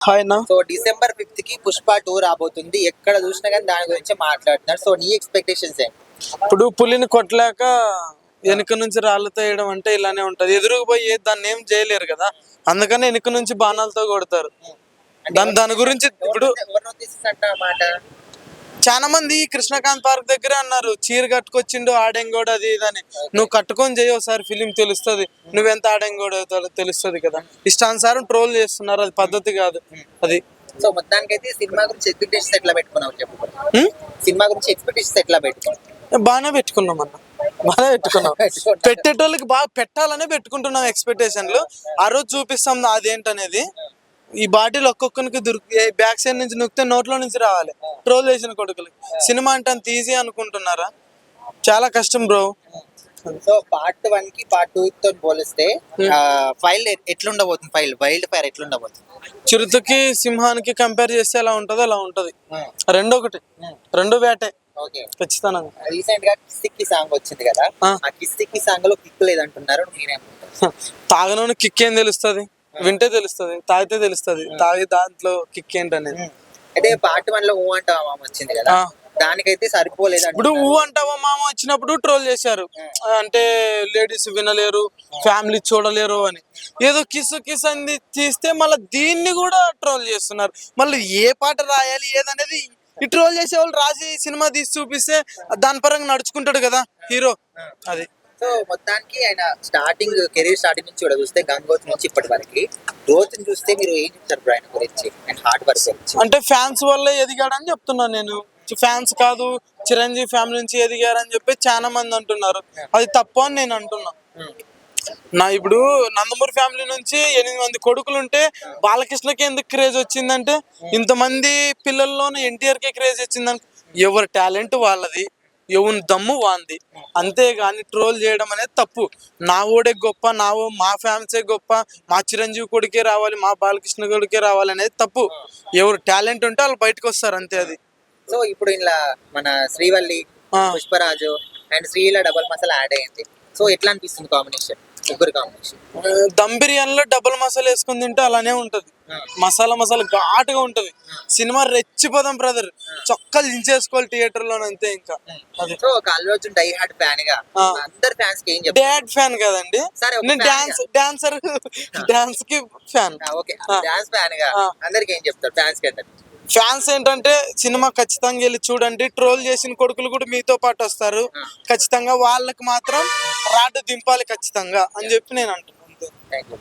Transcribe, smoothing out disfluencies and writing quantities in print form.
Hi అన్న. So December 5th కి పుష్ప 2 రాబోతుంది. ఎక్కడ చూసినా కానీ దాని గురించి మాట్లాడుతున్నారు. సో నీ ఎక్స్పెక్టేషన్స్ ఏంటి? ఇప్పుడు పులిని కొట్టలేక వెనుక నుంచి రాళ్ళతో వేయడం అంటే ఇలానే ఉంటది. ఎదురుకు పోయి దాన్ని ఏం చేయలేరు కదా, అందుకని వెనుక నుంచి బాణాలతో కొడతారు. దాని గురించి ఇప్పుడు ఎవరినో తీసేసంట మాట. చాలా మంది కృష్ణకాంత్ పార్క్ దగ్గర అన్నారు, చీర కట్టుకొచ్చిండు ఆడెంగోడు అది ఇది అని. నువ్వు కట్టుకొని చేయి, ఒకసారి ఫిలిం తెలుస్తుంది నువ్వెంత ఆడెంగోడు అవుతాడో తెలుస్తుంది కదా. ఇష్టానుసారం ట్రోల్ చేస్తున్నారు, అది పద్ధతి కాదు అది. సో మొత్తానికి అయితే సినిమా గురించి ఎక్స్పెక్టేషన్స్ ఎట్లా పెట్టుకున్నావు చెప్పు. సినిమా గురించి ఎక్స్పెక్టేషన్స్ ఎట్లా పెట్టుకున్నావు? బాగానే పెట్టుకున్నాం అన్న, బాగానే పెట్టుకున్నాం. పెట్టేటోళ్ళకి బాగా పెట్టాలనే పెట్టుకుంటున్నాం ఎక్స్పెక్టేషన్లు. ఆ రోజు చూపిస్తాం అదేంటనేది. ఈ బాటిల్ ఒక్కొక్కరికి బ్యాక్ సైడ్ నుంచి నొక్కితే నోట్లో నుంచి రావాలి. ట్రోల్ చేసిన కొడుకులకి సినిమా అంటే అంత ఈజీ అనుకుంటున్నారా? చాలా కష్టం బ్రో. సో పార్ట్ 1 కి పార్ట్ 2 తో పోలిస్తే ఫైల్ ఎట్లుండబోతుంది? వైల్డ్ ఫైర్ ఎట్లుండబోతుంది? చిరుతకి సింహానికి కంపేర్ చేస్తే ఎలా ఉంటుందో అలా ఉంటది. రెండు వేటే ఖచ్చితంగా. రీసెంట్ గా కిస్తిక్కి సాంగ్ వచ్చింది కదా, ఆ కిస్తిక్కి సాంగ్ లో కిక్ లేదంటున్నారు, మీరేమంటారు? తాగనోని కిక్ ఏం తెలుస్తుంది? వింటే తెలుస్తుంది, తాగితే తెలుస్తుంది. తాగి దాంట్లో కిక్ ఏంటనేది. అయితే పార్ట్ 1 లో ఊ అంటావా మామ వచ్చింది కదా, దానికైతే సరిపోలేదు. ఇప్పుడు ఊ అంటావా మామ వచ్చినప్పుడు ట్రోల్ చేశారు, అంటే లేడీస్ వినలేరు, ఫ్యామిలీ చూడలేరు అని. ఏదో కిస్ కిస్ అని తీస్తే మళ్ళీ దీన్ని కూడా ట్రోల్ చేస్తున్నారు. మళ్ళీ ఏ పాట రాయాలి ఏదనేది ఈ ట్రోల్ చేసే వాళ్ళు రాసి సినిమా తీసి చూపిస్తే దాని పరంగా నడుచుకుంటాడు కదా హీరో. అది. సో మొత్తానికి ఆయన కెరీర్ స్టార్టింగ్ నుంచి కూడా చూస్తే గంగోత్రి నుంచి ఇప్పటి వరకు గ్రోత్ చూస్తే మీరు ఏం చెప్తారు బ్రో ఆయన గురించి అండ్ హార్డ్ వర్క్ గురించి? అంటే ఫ్యాన్స్ వల్లే ఎదిగాడని చెప్తున్నాను నేను. ఫ్యాన్స్ కాదు, చిరంజీవి ఫ్యామిలీ నుంచి ఎదిగారని చెప్పి చాలా మంది అంటున్నారు. అది తప్పు అని నేను అంటున్నా. ఇప్పుడు నందమూరి ఫ్యామిలీ నుంచి 8 మంది కొడుకులుంటే బాలకృష్ణకి ఎందుకు క్రేజ్ వచ్చిందంటే, ఇంతమంది పిల్లల్లోనే ఎన్టీఆర్ కే క్రేజ్ వచ్చిందని. ఎవరి టాలెంట్ వాళ్ళది, ఎవరి దమ్ము వాంది, అంతేగాని ట్రోల్ చేయడం అనేది తప్పు. నా ఓడే గొప్ప, మా ఫ్యాన్సే గొప్ప, మా చిరంజీవి కొడుకే రావాలి, మా బాలకృష్ణ కొడుకే రావాలి అనేది తప్పు. ఎవరు టాలెంట్ ఉంటే వాళ్ళు బయటకు వస్తారు, అంతే. అది. సో ఇప్పుడు ఇలా మన Srivalli, Pushparaju and Srila double masala add అయ్యింది. సో ఎట్లా అనిపిస్తుంది కాంబినేషన్, ముగ్గురు కాంబినేషన్? దమ్ బిర్యానీలో డబుల్ మసాలా వేసుకుని తింటే అలానే ఉంటది. మసాలా ఘాటుగా ఉంటది. సినిమా రెచ్చిపోదాం బ్రదర్, చొక్కలు దించేసుకోవాలి థియేటర్ లో, అంతే. ఇంకా అది. సో ఒక Allu Arjun die hard fan గా అందరు ఫ్యాన్స్ కి ఏం చెప్తారు? డాడ్ ఫ్యాన్ కదండి నేను, డాన్సర్ డాన్స్ కి ఫ్యాన్. ఓకే, డాన్స్ ఫ్యాన్ గా అందరికి ఏం చెప్తారు ఫ్యాన్స్ కి? ఫ్యాన్స్ ఏంటంటే సినిమా ఖచ్చితంగా వెళ్ళి చూడండి. ట్రోల్ చేసిన కొడుకులు కూడా మీతో పాటు వస్తారు ఖచ్చితంగా, వాళ్ళకి మాత్రం రాడ్ దింపాలి ఖచ్చితంగా అని చెప్పి నేను అంటున్నాను. Thank you.